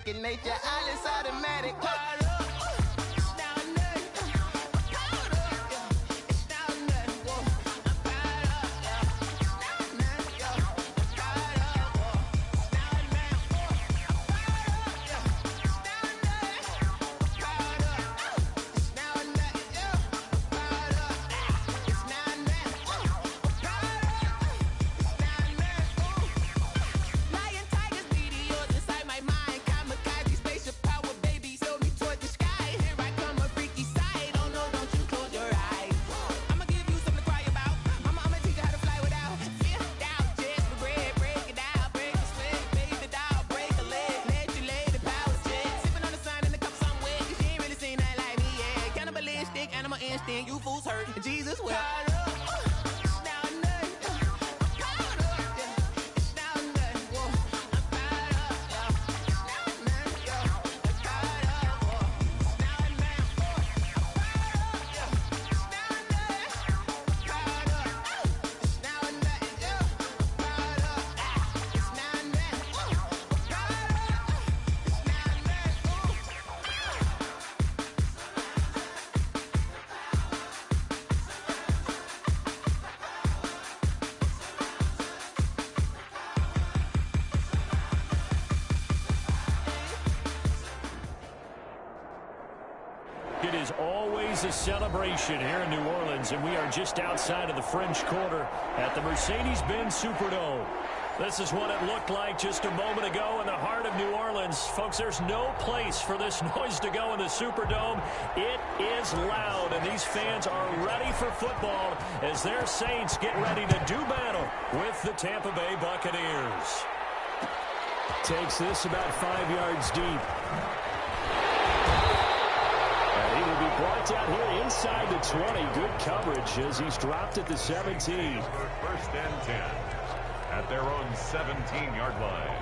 second nature, all is automatic. You fools hurt. Jesus will. It is always a celebration here in New Orleans, and we are just outside of the French Quarter at the Mercedes-Benz Superdome. This is what it looked like just a moment ago in the heart of New Orleans. Folks, there's no place for this noise to go in the Superdome. It is loud, and these fans are ready for football as their Saints get ready to do battle with the Tampa Bay Buccaneers. Takes this about 5 yards deep. He will be brought down here inside the 20. Good coverage as he's dropped at the 17. First and 10 at their own 17-yard line.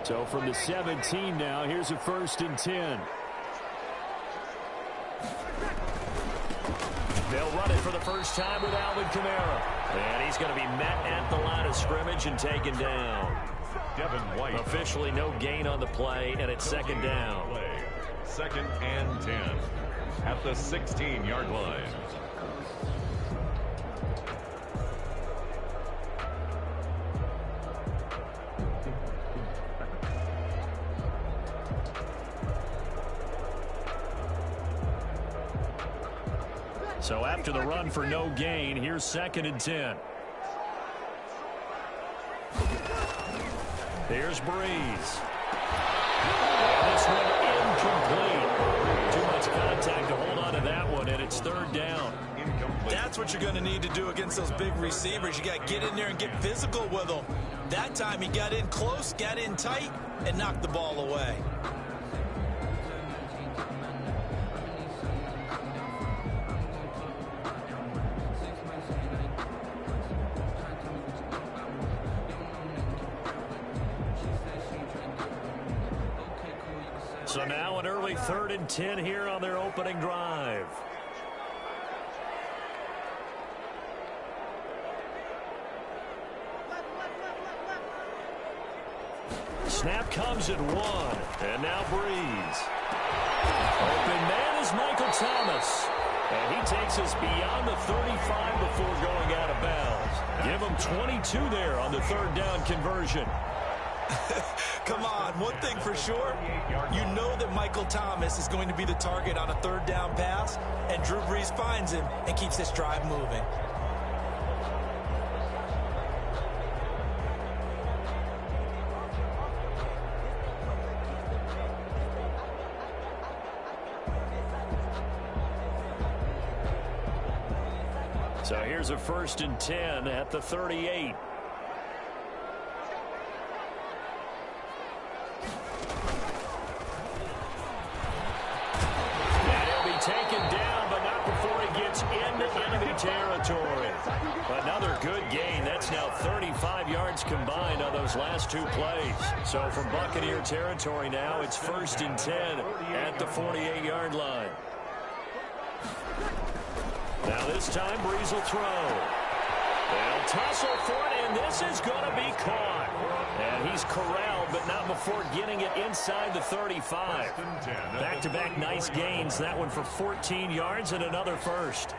So from the 17 now, here's a 1st and 10. They'll run it for the first time with Alvin Kamara. And he's going to be met at the line of scrimmage and taken down. Devin White. Officially no gain on the play, and it's second down. Second and 10 at the 16-yard line. So after the run for no gain, here's 2nd and 10. Here's Breeze. And this one incomplete. Too much contact to hold on to that one, and it's 3rd down. That's what you're going to need to do against those big receivers. You got to get in there and get physical with them. That time he got in close, got in tight, and knocked the ball away. So now an early 3rd and 10 here on their opening drive. Snap comes at 1. And now Breeze. Open man is Michael Thomas. And he takes us beyond the 35 before going out of bounds. Give him 22 there on the 3rd down conversion. Come on, one thing for sure, you know that Michael Thomas is going to be the target on a 3rd down pass, and Drew Brees finds him and keeps this drive moving. So here's a 1st and 10 at the 38. Taken down, but not before he gets into enemy territory. Another good gain. That's now 35 yards combined on those last 2 plays. So from Buccaneer territory now, it's 1st and 10 at the 48-yard line. Now this time, Breeze will throw. They'll tussle for it, and this is going to be caught. And he's corralled, but not before getting it inside the 35. Back-to-back nice gains. That one for 14 yards and another first.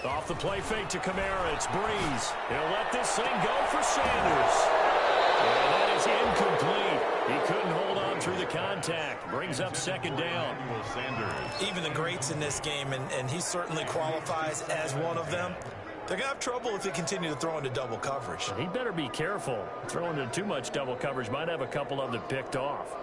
Off the play fake to Kamara, it's Breeze. He'll let this thing go for Sanders. And that is incomplete. He couldn't hold on through the contact. Brings up second down. Even the greats in this game, and he certainly qualifies as one of them, they're going to have trouble if they continue to throw into double coverage. He better be careful. Throwing into too much double coverage might have a couple of them picked off.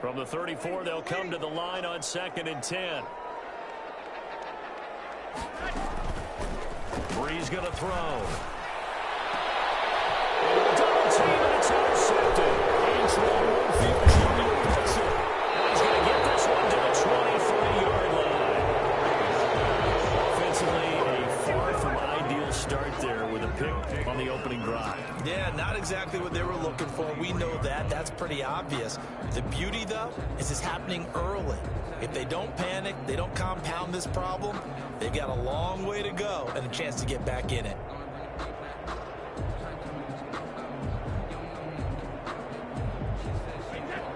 From the 34, they'll come to the line on 2nd and 10. Breeze going to throw. Double team, and it's intercepted. And he's going to get this one to the 23-yard line. Offensively, a far from ideal start there with a pick on the opening drive. Yeah, not exactly what they were looking for. We know that. That's pretty obvious. The beauty, though, is it's happening early. If they don't panic, they don't compound this problem, they've got a long way to go and a chance to get back in it.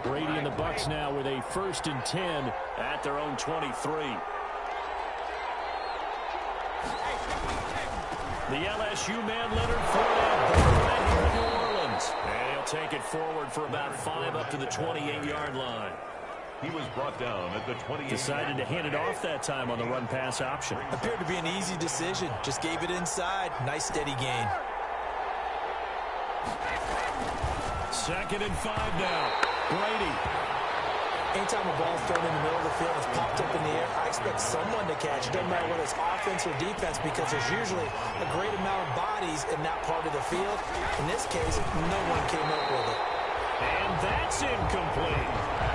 Brady and the Bucs now with a 1st and 10 at their own 23. The LSU man, Leonard Fournette, right here in New Orleans. And he'll take it forward for about 5 up to the 28-yard line. He was brought down at the 28. Decided to hand it off that time on the run-pass option. Appeared to be an easy decision. Just gave it inside. Nice steady gain. 2nd and 5 now. Brady. Anytime a ball's thrown in the middle of the field, it's popped up in the air, I expect someone to catch it. Doesn't matter whether it's offense or defense, because there's usually a great amount of bodies in that part of the field. In this case, no one came up with it. And that's incomplete.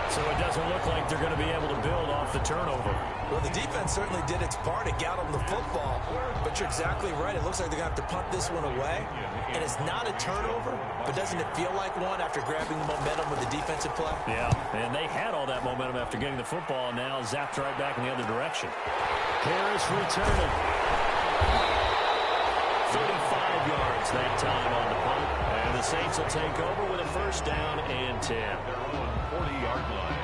So it doesn't look like they're going to be able to build off the turnover. Well, the defense certainly did its part. It got them the football. But you're exactly right. It looks like they're going to have to punt this one away. And it's not a turnover, but doesn't it feel like one after grabbing the momentum with the defensive play? Yeah, and they had all that momentum after getting the football, and now zapped right back in the other direction. Harris returning. 35 yards that time on the punt. And the Saints will take over with a 1st down and 10. Their own 40-yard line.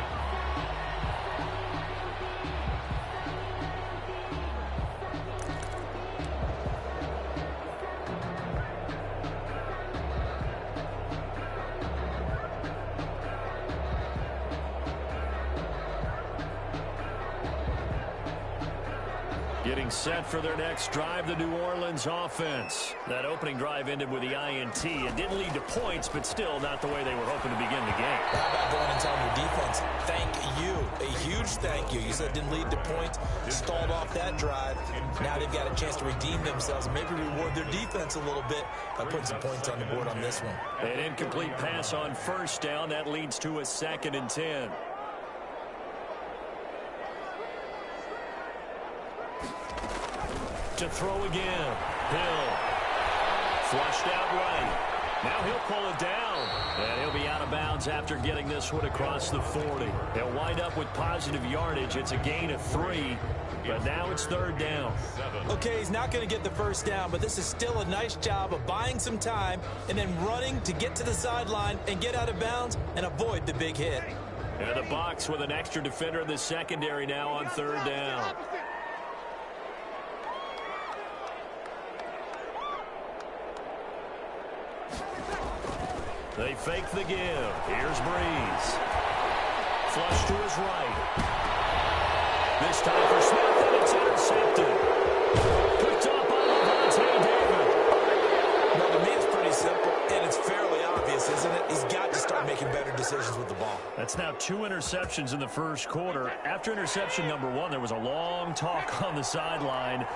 Getting set for their next drive, the New Orleans offense. That opening drive ended with the INT. It didn't lead to points, but still not the way they were hoping to begin the game. How about going and telling your defense, thank you. A huge thank you. You said it didn't lead to points, stalled off that drive. Now they've got a chance to redeem themselves and maybe reward their defense a little bit by putting some points on the board on this one. An incomplete pass on 1st down. That leads to a 2nd and 10. To throw again. Hill. Flushed out right. Now he'll pull it down. And he'll be out of bounds after getting this one across the 40. He'll wind up with positive yardage. It's a gain of 3. But now it's 3rd down. Okay, he's not going to get the 1st down, but this is still a nice job of buying some time and then running to get to the sideline and get out of bounds and avoid the big hit. And the Bucs with an extra defender in the secondary now on 3rd down. They fake the give. Here's Breeze. Flush to his right. This time for Smith, and it's intercepted. Picked up by Levante David. Well, to me, it's pretty simple, and it's fairly obvious, isn't it? He's got to start making better decisions with the ball. That's now 2 interceptions in the 1st quarter. After interception number 1, there was a long talk on the sideline.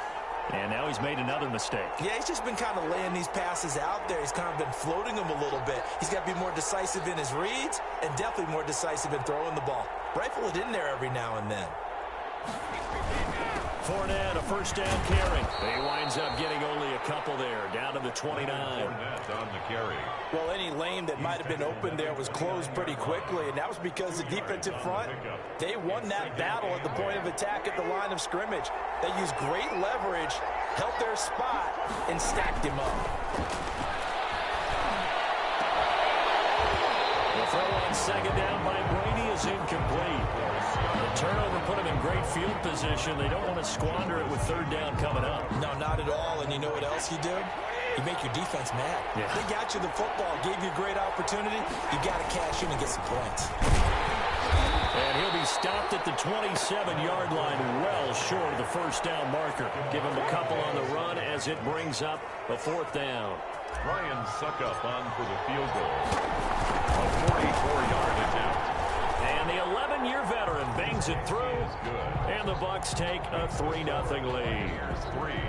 And now he's made another mistake. Yeah, he's just been kind of laying these passes out there. He's kind of been floating them a little bit. He's got to be more decisive in his reads and definitely more decisive in throwing the ball. Rifle it in there every now and then. Fournette, a first down carry. He winds up getting only a couple there, down to the 29. Fournette on the carry. Well, any lane that might have been open there was closed pretty quickly, and that was because the defensive front, they won that battle at the point of attack at the line of scrimmage. They used great leverage, held their spot, and stacked him up. The throw on second down by Brady is incomplete. The turnover put him in great field position. They don't want to squander it with third down coming up. No, not at all. And you know what else you do? You make your defense mad. Yeah. They got you the football, gave you a great opportunity. You got to cash in and get some points. And he'll be stopped at the 27-yard line, well short of the first down marker. Give him a couple on the run as it brings up a fourth down. Ryan Suckup on for the field goal. A 44-yard attempt. And the 11-year veteran bangs it through. And the Bucs take a 3-0 lead.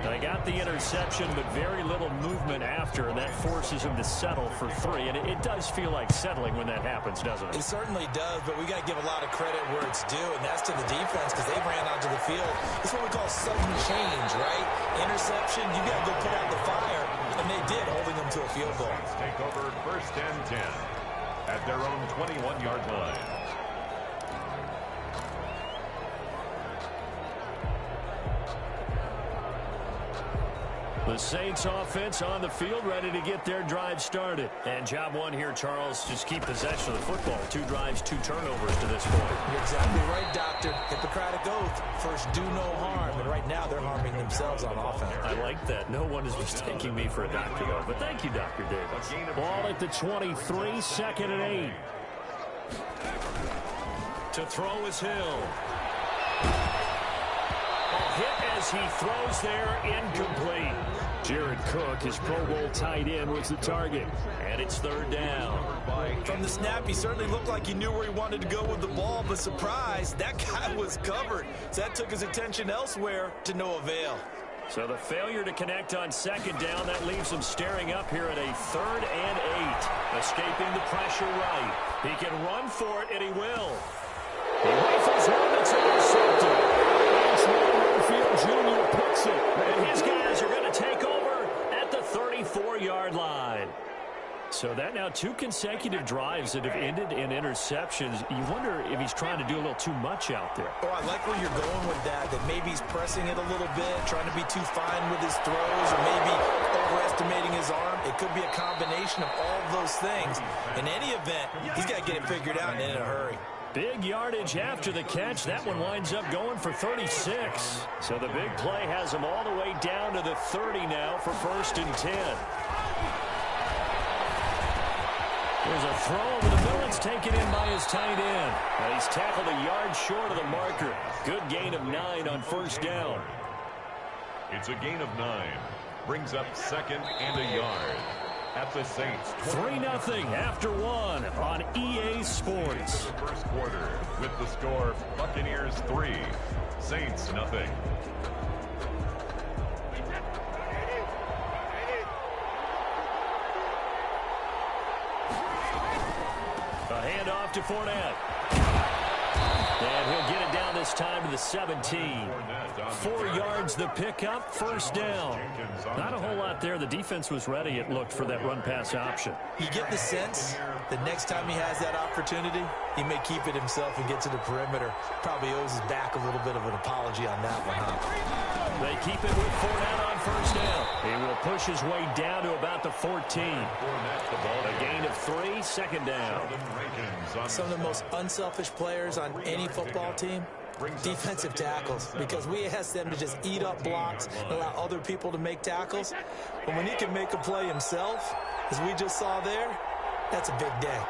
They got the interception, but very little movement after, and that forces him to settle for 3. And it does feel like settling when that happens, doesn't it? It certainly does, but we got to give a lot of credit where it's due, and that's to the defense because they ran onto the field. It's what we call sudden change, right? Interception, you got to go put out the fire, and they did, holding them to a field goal. Take over first and 10 at their own 21-yard line. The Saints offense on the field, ready to get their drive started. And job one here, Charles, just keep possession of the football. 2 drives, 2 turnovers to this point. You're exactly right, Doctor. Hippocratic oath. First, do no harm. And right now, they're harming themselves on offense. I like that. No one is mistaking me for a doctor, though. But thank you, Dr. Davis. Ball at the 23, second and 8. To throw is Hill. Hit as he throws there, incomplete. Jared Cook, his Pro Bowl tight end, was the target. And it's third down. From the snap, he certainly looked like he knew where he wanted to go with the ball, but surprise, that guy was covered. So that took his attention elsewhere to no avail. So the failure to connect on second down, that leaves him staring up here at a 3rd and 8. Escaping the pressure right. He can run for it, and he will. He rifles one that's intercepted. Jr. picks it, and his guys are going to take over at the 34-yard line. So that now 2 consecutive drives that have ended in interceptions. You wonder if he's trying to do a little too much out there. Oh, I like where you're going with that maybe he's pressing it a little bit, trying to be too fine with his throws, or maybe overestimating his arm. It could be a combination of all of those things. In any event, he's got to get it figured out and in a hurry. Big yardage after the catch. That one winds up going for 36. So the big play has him all the way down to the 30 now for first and 10. There's a throw over the middle. It's taken in by his tight end. And he's tackled a yard short of the marker. Good gain of 9 on first down. It's a gain of 9. Brings up second and a yard. At the Saints. 3-0 after 1 on EA Sports. The first quarter with the score Buccaneers 3, Saints nothing. A handoff to Fournette. And he'll get it down this time to the 17. 4 yards the pickup, first down. Not a whole lot there. The defense was ready, it looked, for that run-pass option. You get the sense that next time he has that opportunity, he may keep it himself and get to the perimeter. Probably owes his back a little bit of an apology on that one, huh? They keep it with Fournette on first down. He will push his way down to about the 14. A gain of 3, second down. Some of the most unselfish players on any football team, defensive tackles, because we ask them to just eat up blocks and allow other people to make tackles. But when he can make a play himself, as we just saw there, that's a big day.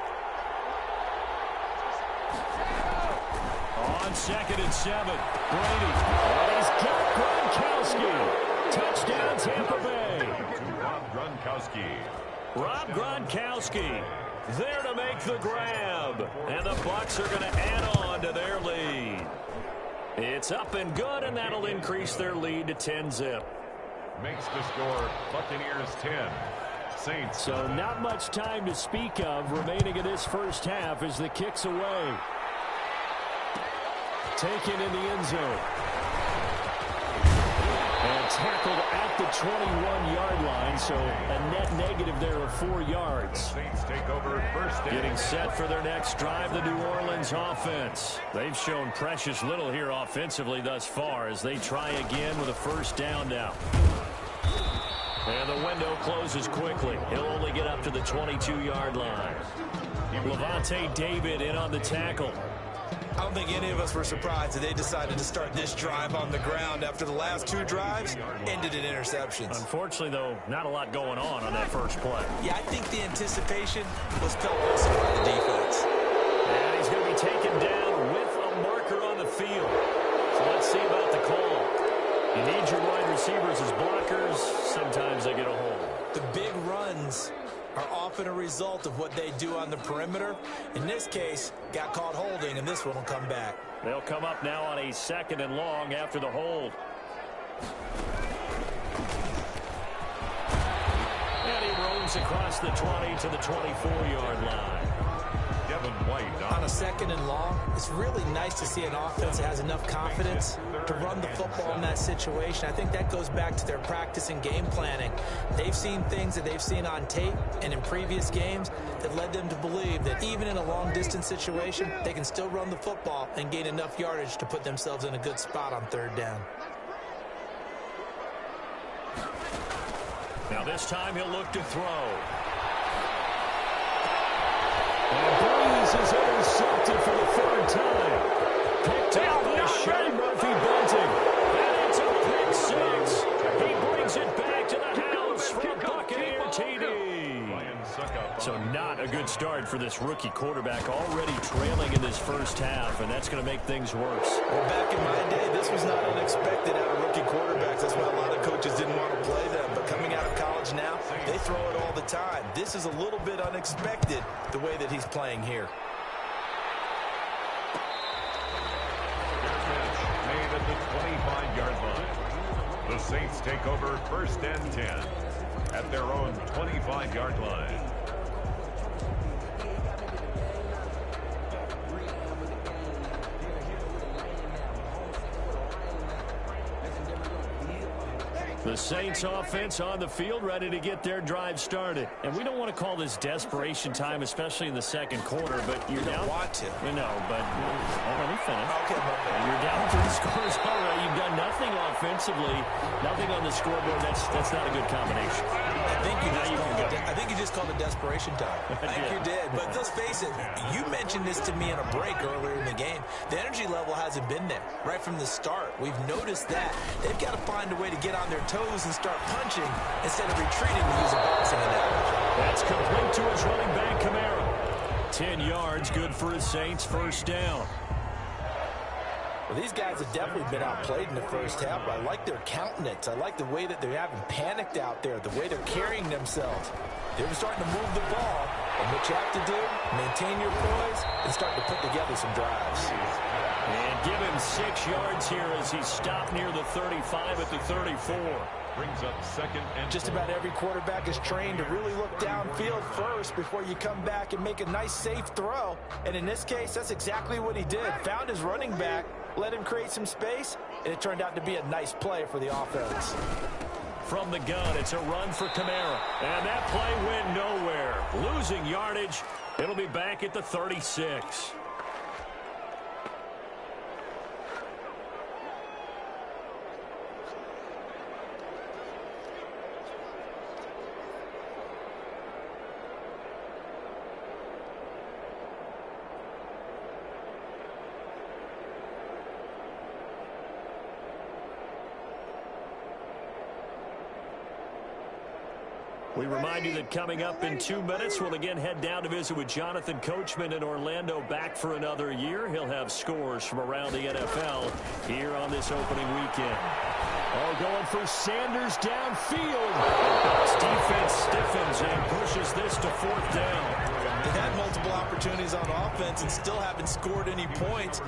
On second and 7, Brady. And he's got Gronkowski. Touchdown, Tampa Bay. Rob Gronkowski there to make the grab. And the Bucs are going to add on to their lead. It's up and good, and that'll increase their lead to 10-zip. makes the score Buccaneers 10. Saints. So not much time to speak of remaining in this first half as the kick's away. Taken in the end zone. And tackled at the 21-yard line, so a net negative there of 4 yards. Saints take over first down. Getting set for their next drive, the New Orleans offense. They've shown precious little here offensively thus far as they try again with a first down now. And the window closes quickly. He'll only get up to the 22-yard line. Levante David in on the tackle. I don't think any of us were surprised that they decided to start this drive on the ground after the last 2 drives ended in interceptions. Unfortunately, though, not a lot going on that first play. Yeah, I think the anticipation was felt also by the defense. And he's going to be taken down with a marker on the field. So let's see about the call. You need your wide receivers as blockers. Sometimes they get a hold. The big runs are often a result of what they do on the perimeter. In this case, got caught holding, and this one will come back. They'll come up now on a 2nd and long after the hold. And he roams across the 20 to the 24-yard line. White on a 2nd and long. It's really nice to see an offense that has enough confidence to run the football in that situation. I think that goes back to their practice and game planning. They've seen things that they've seen on tape and in previous games that led them to believe that even in a long-distance situation, they can still run the football and gain enough yardage to put themselves in a good spot on 3rd down. Now this time he'll look to throw. And Breeze is intercepted for the 3rd time. Picked up by Sean Murphy-Bunting. And it's a pick 6. He brings it back to the house for a Buccaneer TD. So not a good start for this rookie quarterback, already trailing in this first half, and that's going to make things worse. Well, back in my day, this was not unexpected out of rookie quarterbacks. That's why a lot of coaches didn't want to play them. But coming out of college now, they throw it all the time. This is a little bit unexpected, the way that he's playing here. Made at the 25-yard line. The Saints take over 1st and 10 at their own 25-yard line. The Saints offense on the field, ready to get their drive started. And we don't want to call this desperation time, especially in the 2nd quarter, but you're down. Want to. No, but let me finish. Okay, You're down 3 scores already. You've done nothing offensively, nothing on the scoreboard. That's not a good combination. I think you just called it desperation time. I think you did. But let's face it, you mentioned this to me in a break earlier in the game. The energy level hasn't been there right from the start. We've noticed that. They've got to find a way to get on their toes and start punching instead of retreating, to use a boxing analogy. That's complete to his running back, Kamara. 10 yards, good for his Saints, 1st down. Well, these guys have definitely been outplayed in the first half, but I like their countenance. I like the way that they haven't panicked out there, the way they're carrying themselves. They're starting to move the ball, and what you have to do, maintain your poise and start to put together some drives. And give him 6 yards here as he's stopped near the 35 at the 34. Brings up 2nd and Just about every quarterback is trained to really look downfield first before you come back and make a nice, safe throw. And in this case, that's exactly what he did. Found his running back, let him create some space, and it turned out to be a nice play for the offense. From the gun, it's a run for Kamara. And that play went nowhere. Losing yardage. It'll be back at the 36. We remind you that coming up in 2 minutes, we'll again head down to visit with Jonathan Coachman in Orlando, back for another year. He'll have scores from around the NFL here on this opening weekend. Oh, going for Sanders downfield. Bucs defense stiffens and pushes this to 4th down. They've had multiple opportunities on offense and still haven't scored any points.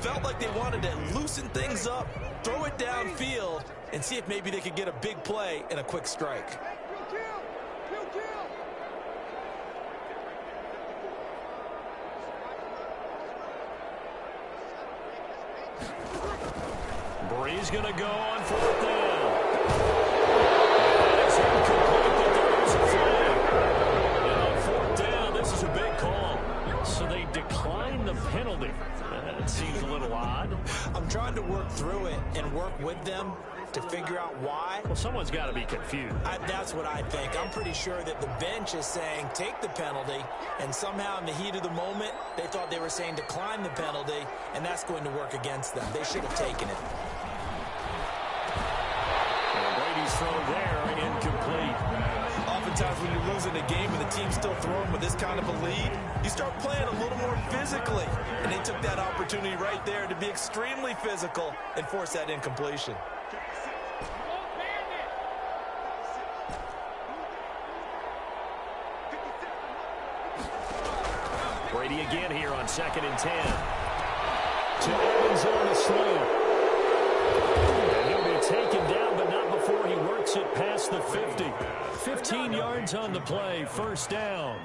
Felt like they wanted to loosen things up, throw it downfield and see if maybe they could get a big play and a quick strike. Bree's going to go on 4th down. It's incomplete, but there is a flag. And on 4th down, this is a big call. So they decline the penalty. That seems a little odd. I'm trying to work through it and work with them to figure out why. Well, someone's got to be confused. That's what I think. I'm pretty sure that the bench is saying take the penalty, and somehow in the heat of the moment, they thought they were saying decline the penalty, and that's going to work against them. They should have taken it. And Brady's throw there, incomplete. Oftentimes when you're losing a game and the team's still throwing with this kind of a lead, you start playing a little more physically. And they took that opportunity right there to be extremely physical and force that incompletion. Brady again here on 2nd and 10. To Evans on the slant. And he'll be taken down, but not before he works it past the 50. 15 yards on the play, 1st down.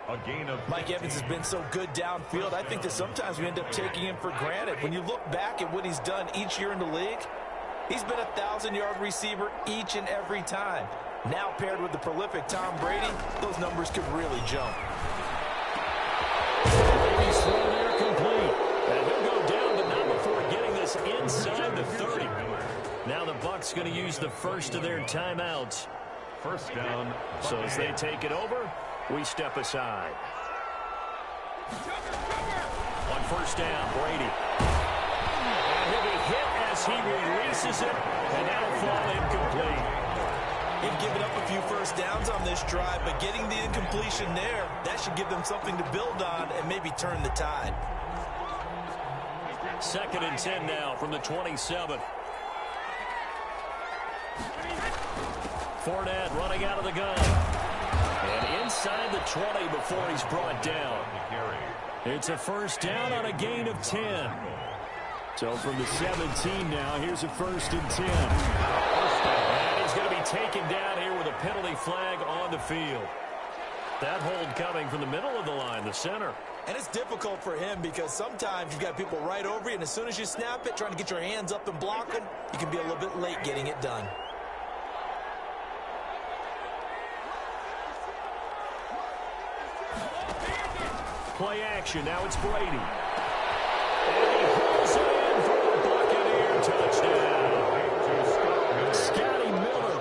A gain of Mike Evans has been so good downfield. I think that sometimes we end up taking him for granted. When you look back at what he's done each year in the league, he's been a 1,000-yard receiver each and every time. Now paired with the prolific Tom Brady, those numbers could really jump. Brady's throw there complete. And he'll go down, but not before getting this inside the 30. Now the Bucs going to use the first of their timeouts. 1st down. So as they take it over, we step aside. On 1st down, Brady. And he'll be hit as he releases it, and that'll fall incomplete. They've given up a few 1st downs on this drive, but getting the incompletion there, that should give them something to build on and maybe turn the tide. 2nd and 10 now from the 27. Fournette running out of the gun. And inside the 20 before he's brought down. It's a 1st down on a gain of 10. So from the 17 now, here's a 1st and 10. And he's going to be taken down here with a penalty flag on the field. That hold coming from the middle of the line, the center. And it's difficult for him because sometimes you've got people right over you, and as soon as you snap it, trying to get your hands up and block them, you can be a little bit late getting it done. Play action. Now it's Brady. And he hauls it in for a Buccaneer touchdown. Scotty Miller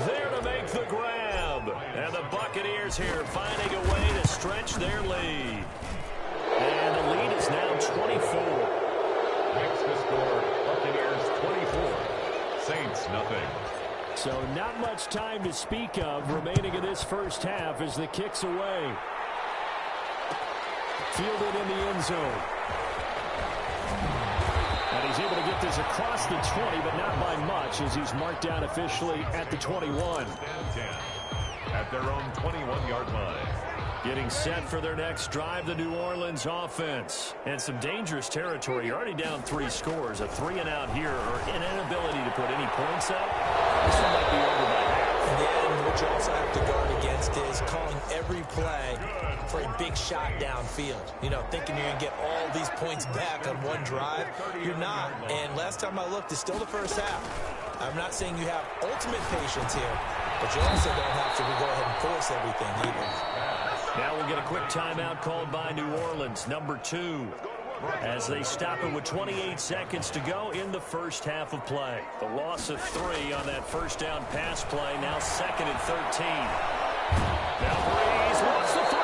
there to make the grab. And the Buccaneers here finding a way to stretch their lead. And the lead is now 24. Next to score, Buccaneers 24. Saints nothing. So not much time to speak of remaining in this 1st half as the kick's away. Fielded in the end zone. And he's able to get this across the 20, but not by much as he's marked down officially at the 21. 10 at their own 21-yard line. Getting set for their next drive, the New Orleans offense. And some dangerous territory. You're already down 3 scores. A 3-and-out here or an inability to put any points up. This one might be over by half. Yeah, and what you also have to guard against is calling every play for a big shot downfield. You know, thinking you're going to get all these points back on one drive. You're not. And last time I looked, it's still the 1st half. I'm not saying you have ultimate patience here, but you also don't have to go ahead and force everything either. Now we'll get a quick timeout called by New Orleans, number 2. As they stop it with 28 seconds to go in the 1st half of play. The loss of 3 on that 1st down pass play. Now 2nd and 13. Now Breeze wants the football.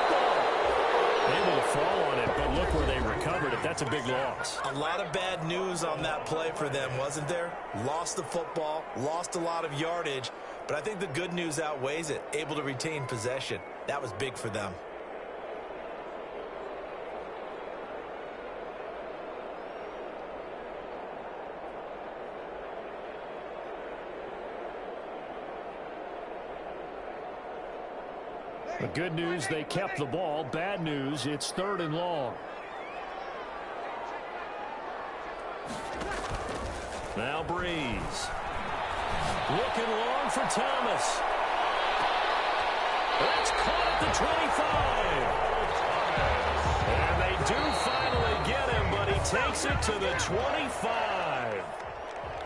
Able to fall on it, but look where they recovered it. That's a big loss. A lot of bad news on that play for them, wasn't there? Lost the football, lost a lot of yardage, but I think the good news outweighs it. Able to retain possession. That was big for them. The good news, they kept the ball. Bad news, it's 3rd and long. Now Breeze. Looking long for Thomas. That's caught at the 25. And they do finally get him, but he takes it to the 25.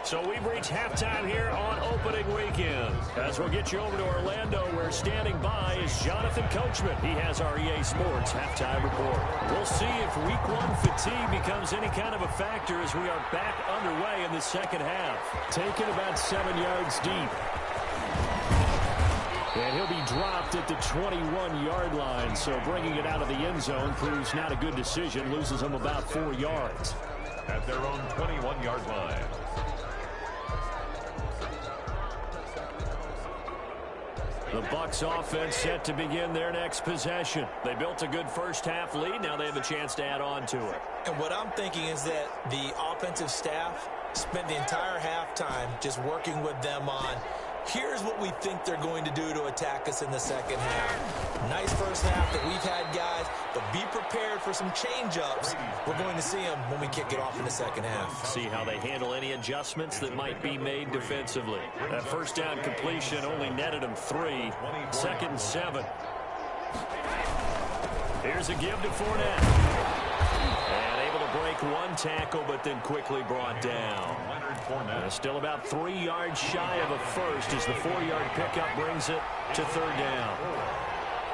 So we've reached halftime here on opening weekend. As we'll get you over to Orlando, where standing by is Jonathan Coachman. He has our EA Sports halftime report. We'll see if week one fatigue becomes any kind of a factor as we are back underway in the second half. Taken about 7 yards deep. And he'll be dropped at the 21-yard line, so bringing it out of the end zone proves not a good decision, loses him about 4 yards. At their own 21-yard line. The Bucs offense set to begin their next possession. They built a good first-half lead. Now they have a chance to add on to it. And what I'm thinking is that the offensive staff spent the entire halftime just working with them on, here's what we think they're going to do to attack us in the second half. Nice first half that we've had, guys, but be prepared for some change-ups. We're going to see them when we kick it off in the second half. See how they handle any adjustments that might be made defensively. That first down completion only netted them 3. 2nd and 7. Here's a give to Fournette. And able to break one tackle, but then quickly brought down. Still about 3 yards shy of a first as the 4-yard pickup brings it to 3rd down.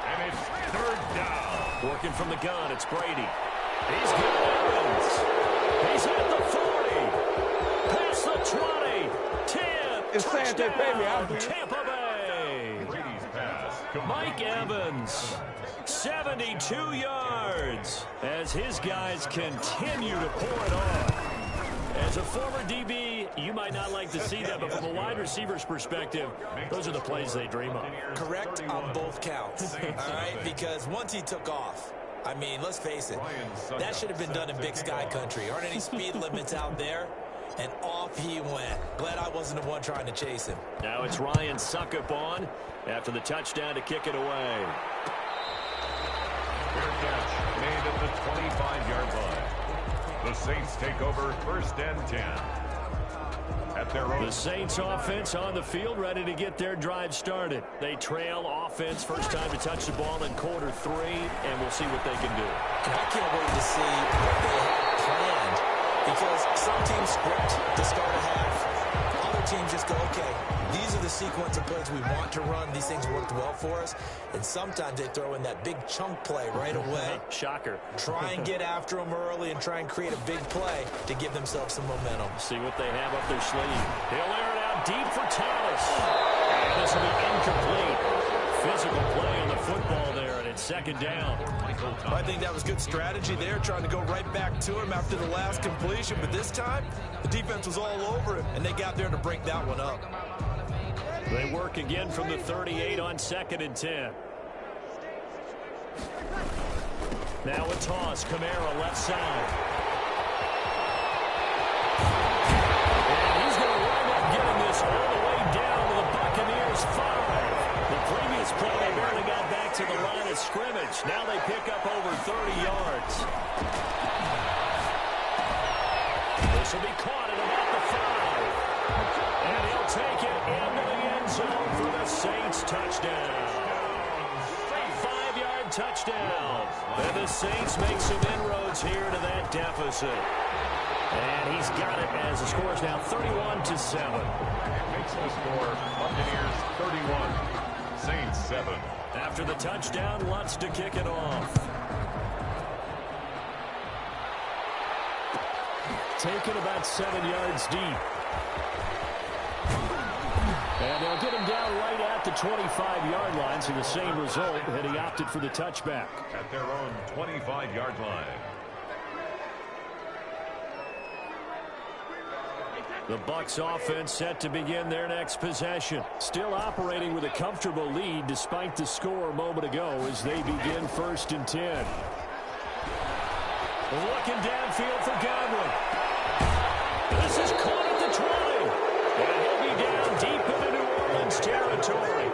And it's 3rd down. Working from the gun, it's Brady. He's got Evans. He's at the 40. Past the 20. 10. It's touchdown, Tampa Bay. Brady's pass. Mike Evans. 72 yards as his guys continue to pour it on. As a former DB, you might not like to see that, but from a wide receiver's perspective, those are the plays they dream of. Correct on both counts, all right? Because once he took off, I mean, let's face it, that should have been done in Big Sky country. Aren't any speed limits out there? And off he went. Glad I wasn't the one trying to chase him. Now it's Ryan Suckup on after the touchdown to kick it away. Fair catch made at the 25-yard line. The Saints take over 1st and 10. At their own. The Saints offense on the field, ready to get their drive started. They trail offense, first time to touch the ball in quarter 3, and we'll see what they can do. And I can't wait to see what they have planned, because some teams script to start a half. Other teams just go, okay, these are the sequence of plays we want to run. These things worked well for us. And sometimes they throw in that big chunk play right away. Shocker. Try and get after them early and try and create a big play to give themselves some momentum. See what they have up their sleeve. He'll air it out deep for Thomas. And this will be incomplete. Physical play on the football there, and it's 2nd down. I think that was good strategy there, trying to go right back to him after the last completion. But this time, the defense was all over him, and they got there to break that one up. They work again from the 38 on 2nd and 10. Now a toss. Kamara left side. And he's going to wind up getting this all the way down to the Buccaneers' 5. The previous play, they barely got back to the line of scrimmage. Now they pick up over 30 yards. This will be caught at about the 5. And he'll take it into the end zone for the Saints touchdown. 5-yard touchdown. And the Saints make some inroads here to that deficit. And he's got it as the score is now 31-7. Makes the score Buccaneers 31, Saints 7. After the touchdown, Lutz to kick it off. Taken about 7 yards deep. And they'll get him down right at the 25-yard line, so the same result, and he opted for the touchback. At their own 25-yard line. The Bucs offense set to begin their next possession. Still operating with a comfortable lead despite the score a moment ago as they begin 1st and 10. Looking downfield for Godwin. This is caught at the 20. And he'll be down deep into New Orleans territory.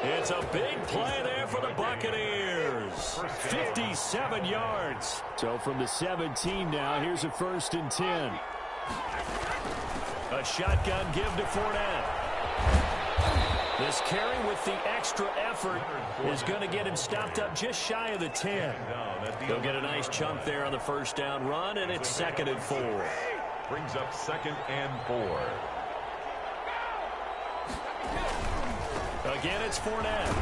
It's a big play there for the Buccaneers. 57 yards. So from the 17 now, here's a 1st and 10. A shotgun give to Fournette. This carry with the extra effort is going to get him stopped up just shy of the 10. He'll get a nice chunk there on the first down run, and it's 2nd and 4. Brings up 2nd and 4. Again, it's Fournette.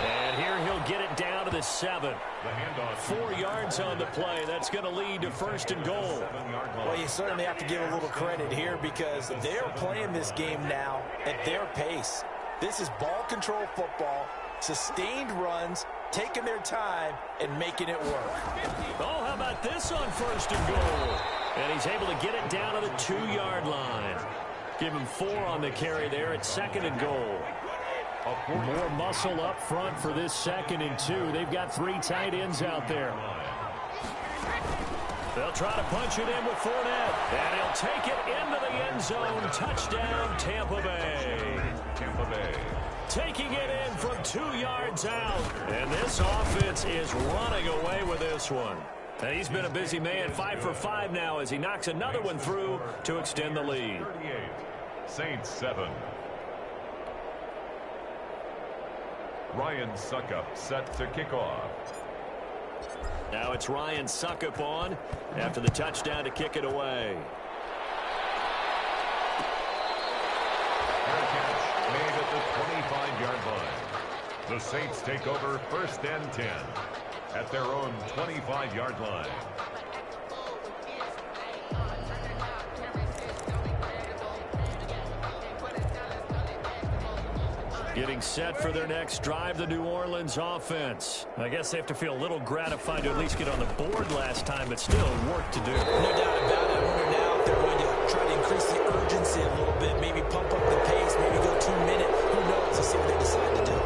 And here he'll get it down to the 7. 4 yards on the play. That's going to lead to 1st and goal. Well, you certainly have to give a little credit here because they're playing this game now at their pace. This is ball control football, sustained runs, taking their time, and making it work. Oh, how about this on 1st and goal? And he's able to get it down to the 2-yard line. Give him 4 on the carry there at 2nd and goal. More muscle up front for this 2nd and 2. They've got 3 tight ends out there. They'll try to punch it in with Fournette. And he'll take it into the end zone. Touchdown, Tampa Bay. Tampa Bay. Taking it in from 2 yards out. And this offense is running away with this one. And he's been a busy man, 5 for 5 now as he knocks another one through to extend the lead. 38. Saints 7. Ryan Suckup set to kick off. Now it's Ryan Suckup on after the touchdown to kick it away. Fair catch made at the 25-yard line. The Saints take over 1st and 10 at their own 25-yard line. Getting set for their next drive, the New Orleans offense. I guess they have to feel a little gratified to at least get on the board last time, but still work to do. No doubt about it. I wonder now if they're going to try to increase the urgency a little bit, maybe pump up the pace, maybe go 2 minute. Who knows? Let's see what they decide to do.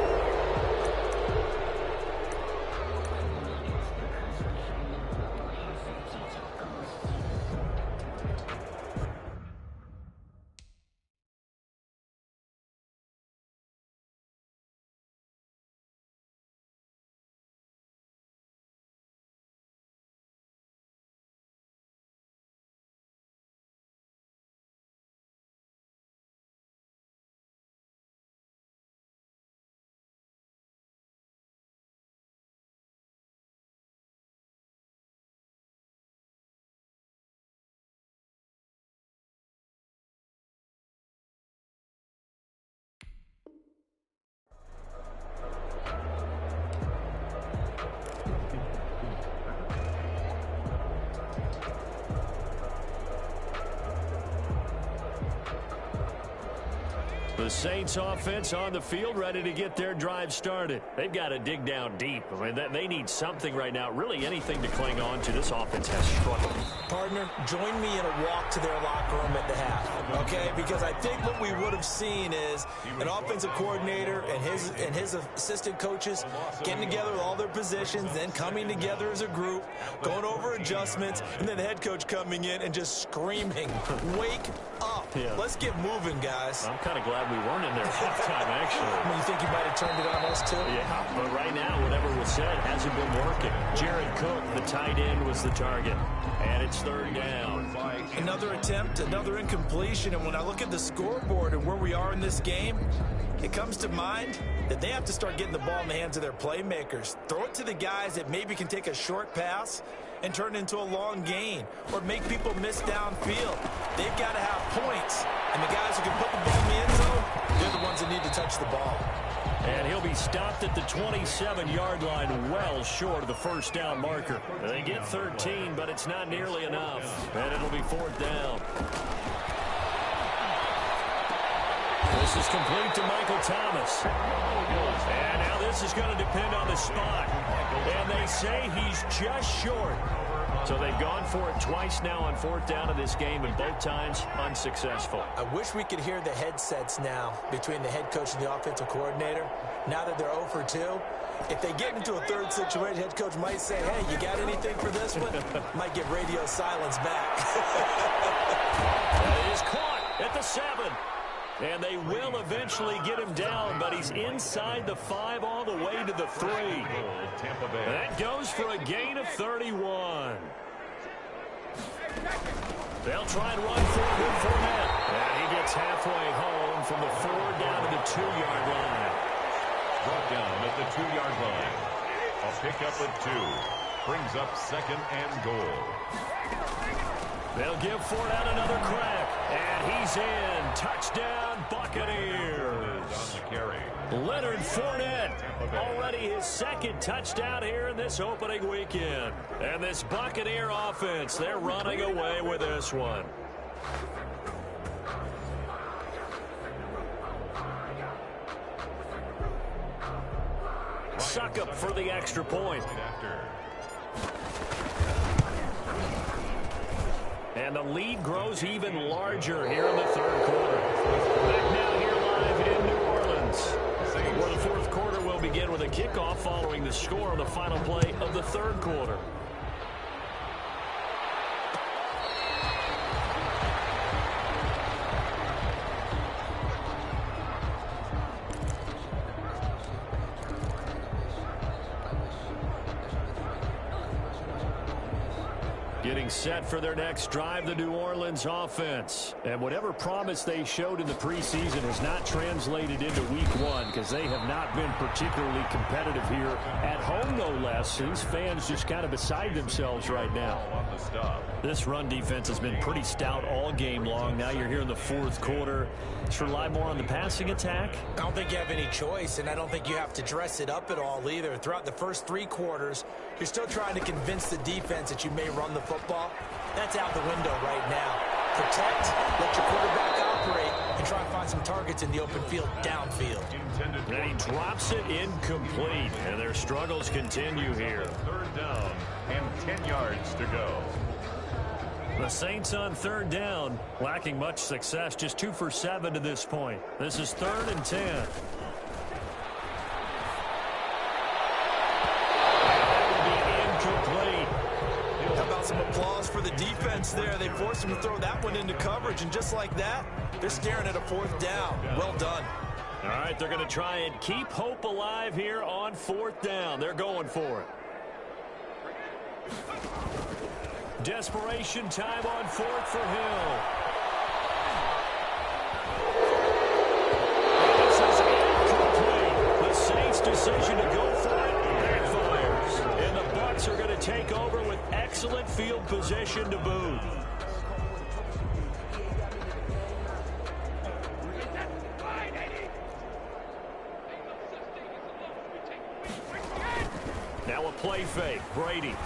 The Saints offense on the field ready to get their drive started. They've got to dig down deep. I mean, they need something right now, really anything to cling on to. This offense has struggled. Partner, join me in a walk to their locker room at the half, okay? Because I think what we would have seen is an offensive coordinator and his assistant coaches getting together with all their positions, then coming together as a group, going over adjustments, and then the head coach coming in and just screaming, wake up. Yeah. Let's get moving, guys. I'm kind of glad we weren't in there halftime, actually. I mean, you think you might have turned it on us, too? Yeah, but right now, whatever was said hasn't been working. Jared Cook, the tight end, was the target. And it's 3rd down. Another attempt, another incompletion. And when I look at the scoreboard and where we are in this game, it comes to mind that they have to start getting the ball in the hands of their playmakers. Throw it to the guys that maybe can take a short pass and turn it into a long gain or make people miss downfield. They've got to have points. And the guys who can put the ball in the end zone, they're the ones that need to touch the ball. And he'll be stopped at the 27-yard line, well short of the first down marker. They get 13, but it's not nearly enough. And it'll be 4th down. This is complete to Michael Thomas. And now this is going to depend on the spot. And they say he's just short. So they've gone for it twice now on 4th down of this game, and both times unsuccessful. I wish we could hear the headsets now between the head coach and the offensive coordinator. Now that they're 0 for 2, if they get into a third situation, head coach might say, hey, you got anything for this one? Might get radio silence back. That is caught at the 7. And they will eventually get him down, but he's inside the 5 all the way to the 3. That goes for a gain of 31. They'll try and run for it with Fournette. And he gets halfway home from the 4 down to the 2-yard line. Brought down at the 2-yard line. A pickup of 2. Brings up 2nd and goal. They'll give Fournette another crack. And he's in. Touchdown, Buccaneers. On the carry. Leonard Fournette, already his 2nd touchdown here in this opening weekend. And this Buccaneer offense, they're running away with this one. Suckup for the extra point. And the lead grows even larger here in the 3rd quarter. Back now here live in New Orleans, where the 4th quarter will begin with a kickoff following the score on the final play of the 3rd quarter. Getting set for their next drive, the New Orleans offense. And whatever promise they showed in the preseason has not translated into week 1 because they have not been particularly competitive here at home, no less. These fans just kind of beside themselves right now. This run defense has been pretty stout all game long. Now you're here in the 4th quarter. Just rely more on the passing attack. I don't think you have any choice, and I don't think you have to dress it up at all either. Throughout the first 3 quarters, you're still trying to convince the defense that you may run the football. That's out the window right now. Protect, let your quarterback operate, and try and find some targets in the open field downfield. And he drops it incomplete, and their struggles continue here. 3rd down and 10 yards to go. The Saints on 3rd down, lacking much success, just 2 for 7 to this point. This is 3rd and 10. Incomplete. How about some applause for the defense there? They forced him to throw that one into coverage, and just like that, they're staring at a 4th down. Well done. All right, they're going to try and keep hope alive here on 4th down. They're going for it. Desperation time on 4th for Hill. This is incomplete. The Saints' decision to go for it backfires. And the Bucs are going to take over with excellent field position to boot. Now a play fake. Brady.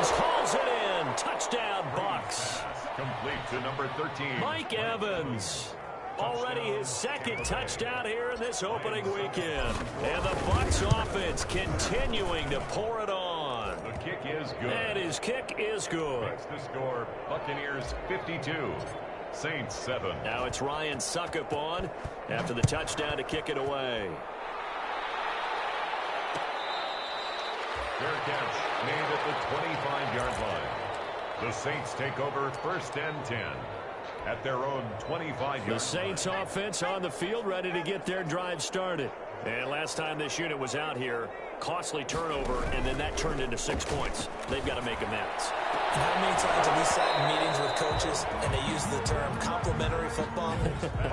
Hauls it in. Touchdown, Bucs. Complete to number 13. Mike Evans. Already his 2nd touchdown here in this opening weekend. And the Bucs offense continuing to pour it on. The kick is good. And his kick is good. Makes the score Buccaneers 52. Saints 7. Now it's Ryan Suckup on after the touchdown to kick it away. Fair catch made at the 25-yard line. The Saints take over 1st and 10 at their own 25-yard line. The Saints offense on the field ready to get their drive started. And last time this unit was out here, costly turnover, and then that turned into 6 points. They've got to make amends. And how many times have we sat in meetings with coaches and they use the term complementary football?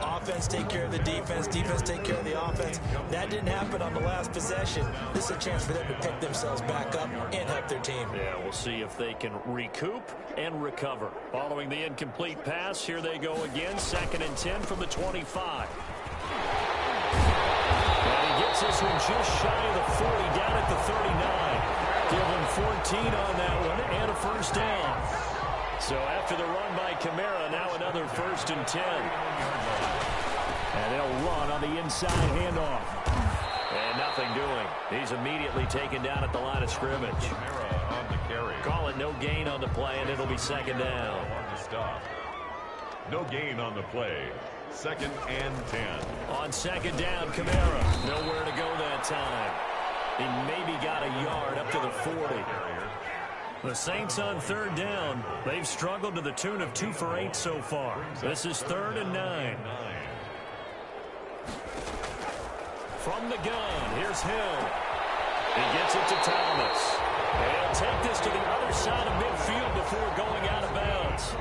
Offense take care of the defense, defense take care of the offense. That didn't happen on the last possession. This is a chance for them to pick themselves back up and help their team. Yeah, we'll see if they can recoup and recover. Following the incomplete pass, here they go again. 2nd and 10 from the 25. And he gets this one just shy of the 40, down at the 39. Give him 14 on that one and a 1st down. So after the run by Kamara, now another 1st and 10. And they'll run on the inside handoff. And nothing doing. He's immediately taken down at the line of scrimmage. Kamara on the carry. Call it no gain on the play, and it'll be 2nd down. On the stop. No gain on the play. 2nd and 10. On 2nd down, Kamara. Nowhere to go that time. He maybe got a yard up to the 40. The Saints on 3rd down. They've struggled to the tune of 2 for 8 so far. This is 3rd and 9. From the gun, here's Hill. He gets it to Thomas. And he'll take this to the other side of midfield before going out of bounds.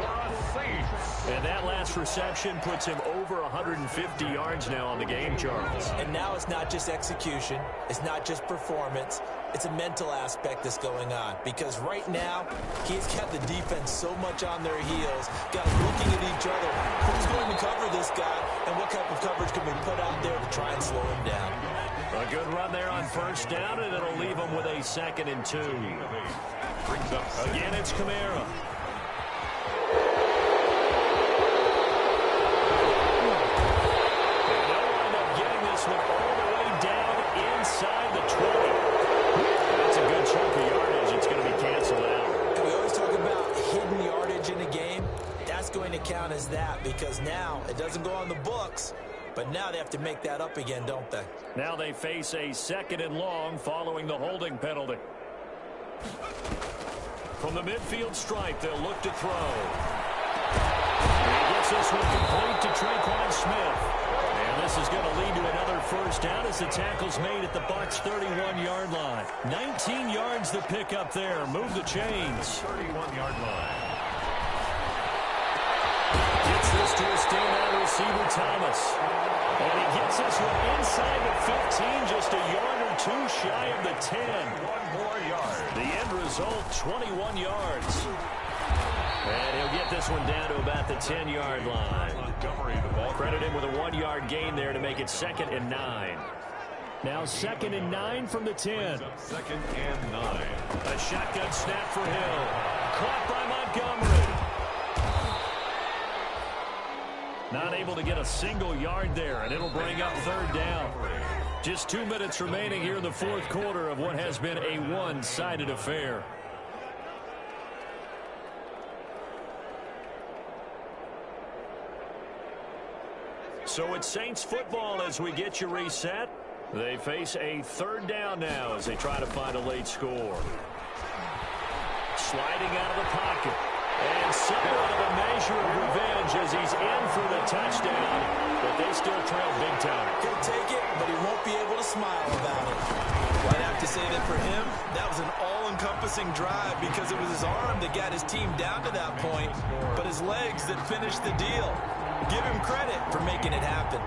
And that last reception puts him over 150 yards now on the game, Charles. And now it's not just execution. It's not just performance. It's a mental aspect that's going on. Because right now, he's got the defense so much on their heels. Guys looking at each other. Who's going to cover this guy? And what type of coverage can we put out there to try and slow him down? A good run there on first down, and it'll leave him with a 2nd and 2. Again, it's Kamara. And they'll wind up getting this one all the way down inside the 20. That's a good chunk of yardage. It's going to be canceled out. And we always talk about hidden yardage in a game. That's going to count as that because now it doesn't go on the books. But now they have to make that up again, don't they? Now they face a 2nd and long following the holding penalty. From the midfield stripe, they'll look to throw. He gets this one complete to Tre'Quan Smith. And this is going to lead to another first down as the tackle's made at the Bucs' 31-yard line. 19 yards the pick up there. Move the chains. 31-yard line. Gets this to a standout receiver, Thomas. And he gets this one inside the 15, just a yard or two shy of the 10. 1 more yard. The end result, 21 yards. And he'll get this one down to about the 10-yard line. Montgomery, the ball. Credit him with a 1-yard gain there to make it 2nd and 9. Now 2nd and 9 from the 10. 2nd and 9. A shotgun snap for Hill. Caught by Montgomery. Not able to get a single yard there, and it'll bring up 3rd down. Just 2 minutes remaining here in the 4th quarter of what has been a one-sided affair. So it's Saints football as we get you reset. They face a 3rd down now as they try to find a late score. Sliding out of the pocket. And somewhat of a measure of revenge as he's in for the touchdown. But they still trail big time. He'll take it, but he won't be able to smile about it. Well, I'd have to say that for him, that was an all-encompassing drive because it was his arm that got his team down to that point, but his legs that finished the deal. Give him credit for making it happen.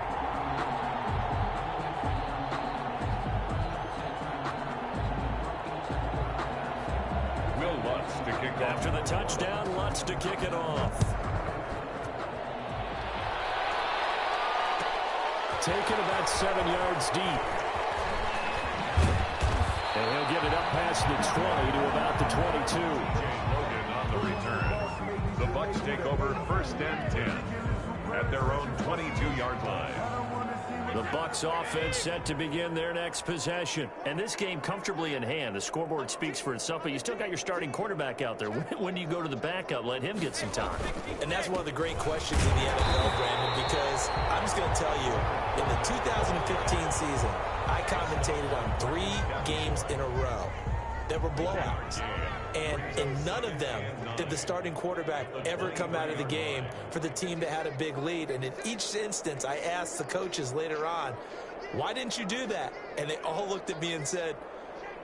After the touchdown, Lutz to kick it off. Taken about 7 yards deep. And he'll get it up past the 20 to about the 22. Logan on the return. The Bucs take over 1st and 10 at their own 22-yard line. The Bucs offense set to begin their next possession. And this game comfortably in hand. The scoreboard speaks for itself, but you still got your starting quarterback out there. When do you go to the backup? Let him get some time. And that's one of the great questions in the NFL, Brandon, because I'm just going to tell you, in the 2015 season, I commentated on 3 games in a row that were blowouts. And in none of them did the starting quarterback ever come out of the game for the team that had a big lead. And in each instance, I asked the coaches later on, why didn't you do that? And they all looked at me and said,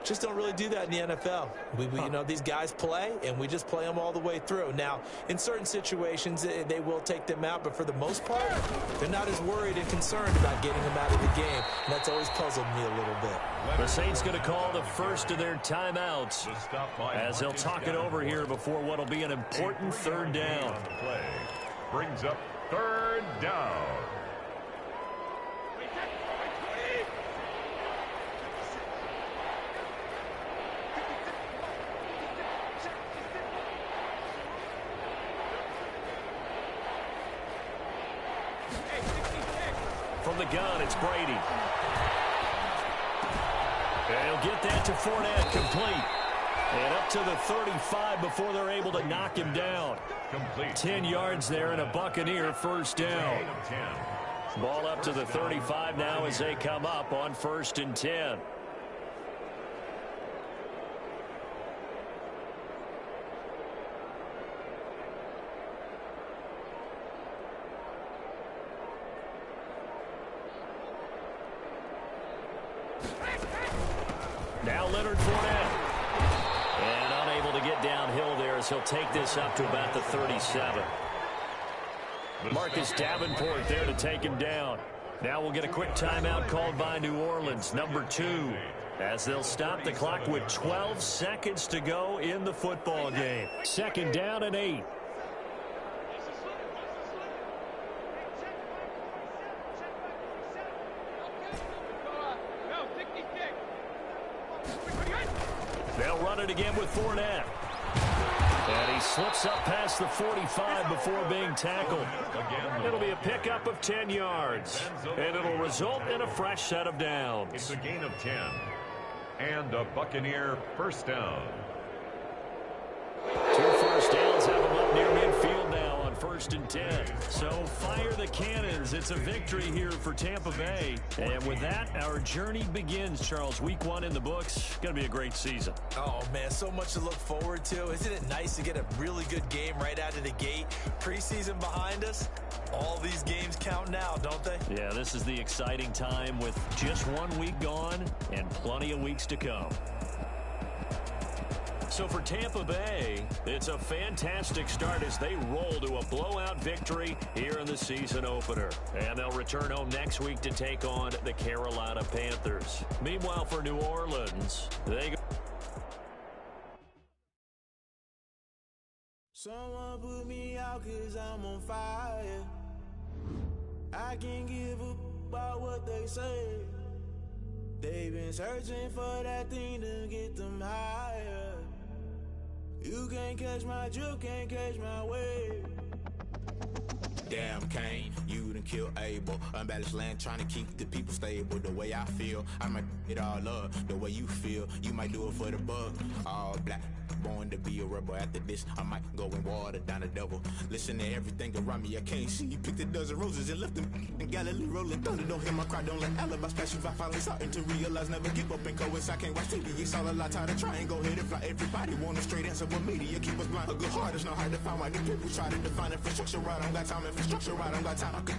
just don't really do that in the NFL. You know, these guys play, and we just play them all the way through. Now, in certain situations, they will take them out, but for the most part, they're not as worried and concerned about getting them out of the game, and that's always puzzled me a little bit. The Saints going to call the first of their timeouts as they'll talk it over here before what will be an important 3rd down. Play brings up 3rd down. From the gun, it's Brady. And he'll get that to Fournette, complete. And up to the 35 before they're able to knock him down. Complete. 10 yards there and a Buccaneer 1st down. Ball up to the 35 now as they come up on 1st and 10. Now Now Leonard Fournette. And unable to get downhill there as he'll take this up to about the 37. Marcus Davenport there to take him down. Now we'll get a quick timeout called by New Orleans, number 2, as they'll stop the clock with 12 seconds to go in the football game. 2nd down and 8. They'll run it again with Fournette. And he slips up past the 45 before being tackled. It'll be a pickup of 10 yards. And it'll result in a fresh set of downs. It's a gain of 10. And a Buccaneer first down. 2 first downs have them up near midfield now on 1st and 10. So fire the cannons. It's a victory here for Tampa Bay. And with that, our journey begins, Charles. Week 1 in the books. Going to be a great season. Oh, man, so much to look forward to. Isn't it nice to get a really good game right out of the gate? Preseason behind us. All these games count now, don't they? Yeah, this is the exciting time with just 1 week gone and plenty of weeks to come. So for Tampa Bay, it's a fantastic start as they roll to a blowout victory here in the season opener. And they'll return home next week to take on the Carolina Panthers. Meanwhile, for New Orleans, they go. Someone put me out 'cause I'm on fire. I can't give up about what they say. They've been searching for that thing to get them higher. You can't catch my drift, can't catch my wave. Damn, Kane, you done killed Abel. Unbalanced land, trying to keep the people stable. The way I feel, I might it all up. The way you feel, you might do it for the bug. All black, born to be a rebel. After this, I might go and water down the devil. Listen to everything around me, I can't see. Picked a dozen roses and left them in Galilee rolling thunder. Don't hear my cry, don't let alibis pass you. I finally starting to realize, never give up and coincide. Can't watch TV, it's all a lot. Tired of trying, go ahead and fly. Everybody want a straight answer, but media keep us blind. A good heart is not hard to find. Why do people try to define infrastructure right? I don't got time, infrastructure right, I don't got time. I could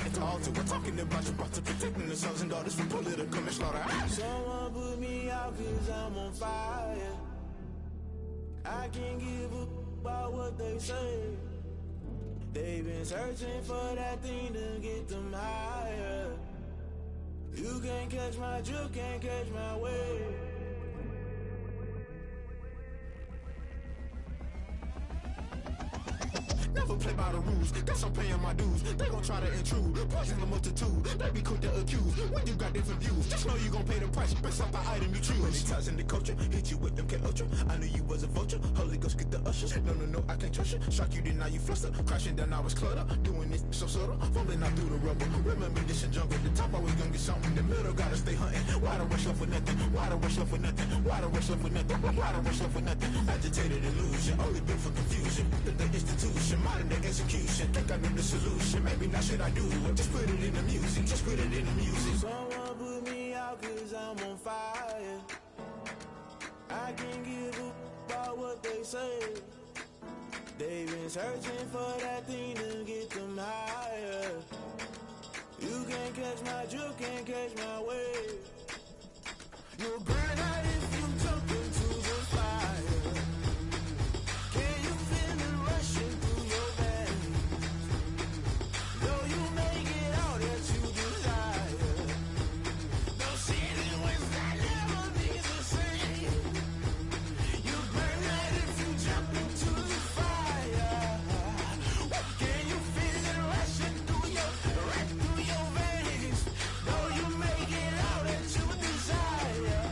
it's all to we're talking about you, about to protecting the sons and daughters from political and slaughter. Someone put me out 'cause I'm on fire. I can't give up about what they say. They've been searching for that thing to get them higher. You can't catch my drift, can't catch my wave. Never play by the rules, guess I'm paying my dues. They gon' try to intrude, poison the multitude. They be quick to accuse, when you got different views. Just know you gon' pay the price, based off the item you choose. Many times in the culture, hit you with them K Ultra. I knew you was a vulture, Holy Ghost get the ushers. No, I can't trust you. Shock you, then now you fluster. Crashing down, I was cluttered. Doing this so subtle, falling out through the rubble. Remember this in jungle, the top always gonna get something. The middle gotta stay hunting. Why the rush left for nothing? Why the rush left for nothing? Why the rush left for nothing? Why the rush left for nothing? Agitated illusion, only built for confusion. The institution, modern day execution. Think I knew the solution, maybe now should I do it? Just put it in the music, just put it in the music. Someone put me out 'cause I'm on fire. I can't give up about what they say. They've been searching for that thing to get them higher. You can't catch my drift, can't catch my wave. You'll burn out if you jump into the fire. Can you feel it rushing through your veins? Though you make it all that you desire. No city was that never be the same. You burn out if you jump into the fire. Can you feel it rushing through your veins? Though you make it all that you desire.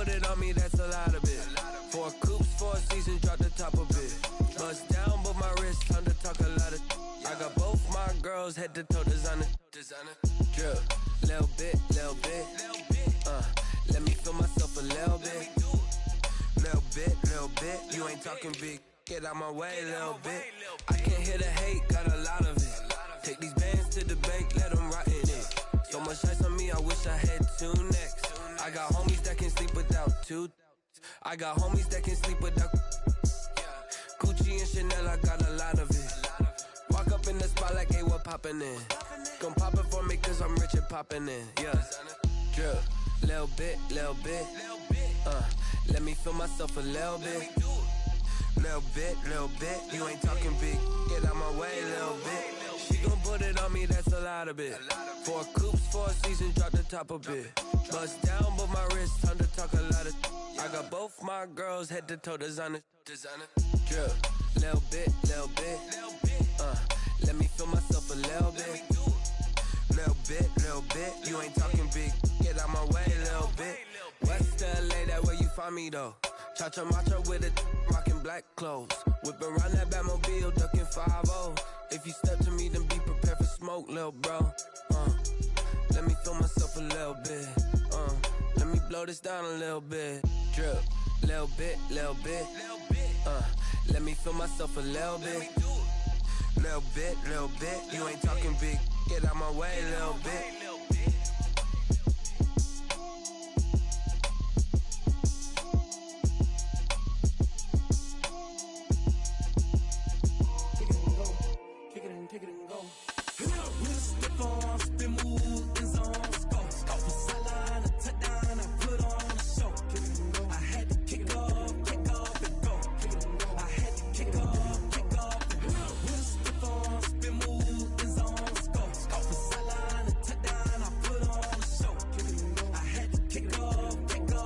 put it on me, that's a lot of it. 4 coops, 4 seasons, drop the top of it. Bust down, but my wrist, time to talk a lot of. I got both my girls, head to toe designer. Drip, little bit. Let me feel myself a little bit. Little bit. You ain't talking big. Get out my way, little bit. I can't hear the hate, got a lot of it. Take these bands to the bank, let them rot in it. So much ice on me, I wish I had 2 necks. I got homies that can sleep without 2. I got homies that can sleep without. Gucci and Chanel, I got a lot of it. Walk up in the spot like, hey, what poppin' in? Gon' pop it for me, cause I'm rich and poppin' in. Yeah. Drip, little bit. Let me feel myself a little bit. Little bit. You ain't talking big. Get out my way, little bit. She gon' put it on me, that's a lot of it. 4 coops, 4 seasons, drop the top a bit. Bust down, but my wrist, time to talk a lot of. I got both my girls, head to toe designer. Drip, little bit. Let me feel myself a little bit. Little bit. You ain't talking big. Get out my way, little bit. West LA, that where you find me though. Cha-cha macha with it, rockin' black clothes. Whip around that Batmobile, duckin' 5-0. If you step to me, then be prepared for smoke, lil' bro. Let me feel myself a little bit. Let me blow this down a little bit. Drip, little bit. Let me feel myself a little bit. Little bit. You ain't talking big. Get out my way, little bit. Take it and go. With stiff arms, spin move, in zone, scope. Off the sideline, a touchdown, I put on a show. I had to kick off and go. I had to kick off and go. With stiff arms, spin move, in zone, scope. Off the sideline, a touchdown, I put on a show. I had to kick off and go.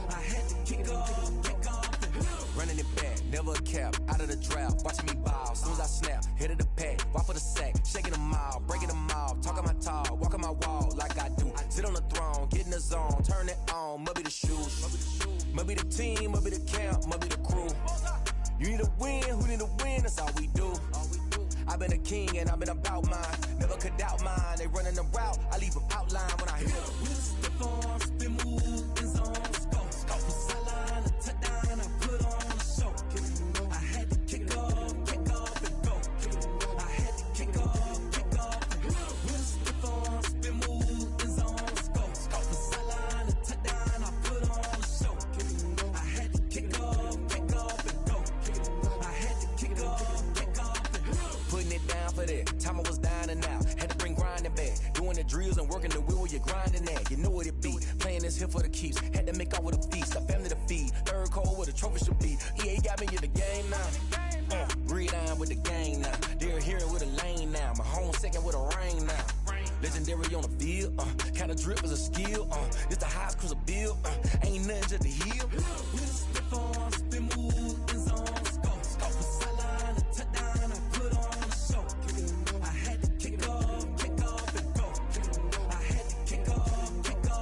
I had to kick off and go. Running it back, never a cap, out of the drought, watching me ball, soon as I snap, hit of the pack, walk for the sack, shaking them all, breaking them all, talking my talk, walking my wall like I do, sit on the throne, get in the zone, turn it on, must be the shoes, must be the team, must be the camp, must be the crew, you need a win, who need a win, that's all we do, I've been a king and I've been about mine, never could doubt mine, they running the route, I leave them outline when I hit them. With stiff arms, spin move, in zone, scope. Off the sideline, a touchdown, I put on a show. I had to kick off and go. I had to kick off and go. With stiff arms, spin move, in zone, scope. Off the sideline, a touchdown, I put on a show. I had to kick off and go. I had to kick off and go. Putting it down for that, time I was down and out, had to bring grinding back, doing the drills and working the wheel where you're grinding at, you know what it be, playing this here for the keeps, had to make out with a feast, a family to feed, third cold where the trophy should be, EA got me in the game now, breed on with the game now, they're here with a lane now, my home second with a rain now, legendary on the field, kinda drip is a skill, it's the highest cruiser bill, ain't nothing just the hill. With stiff arms, spin move, in zone, scope. Off the sideline, a touchdown, I put on a show. I had to kick off and go. I had to kick off and go.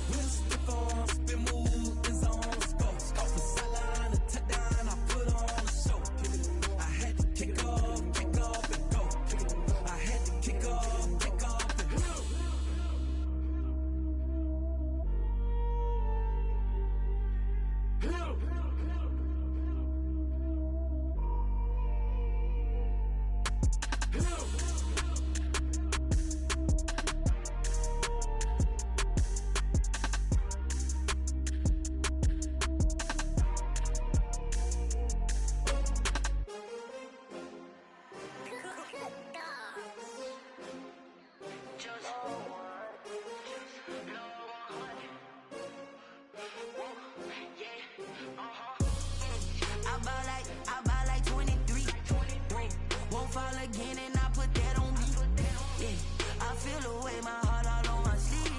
With stiff arms, spin move, in zone, scope. Off the sideline, a touchdown, I put on a show. I had to kick off and go. I had to kick off and go. I buy like 23. Won't fall again and I put that on me. Yeah, I feel the way, my heart all on my sleeve.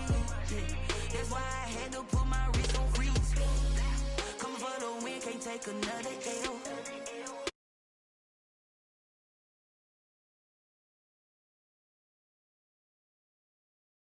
Yeah, that's why I had to put my wrist on freeze. Coming for the win, can't take another L.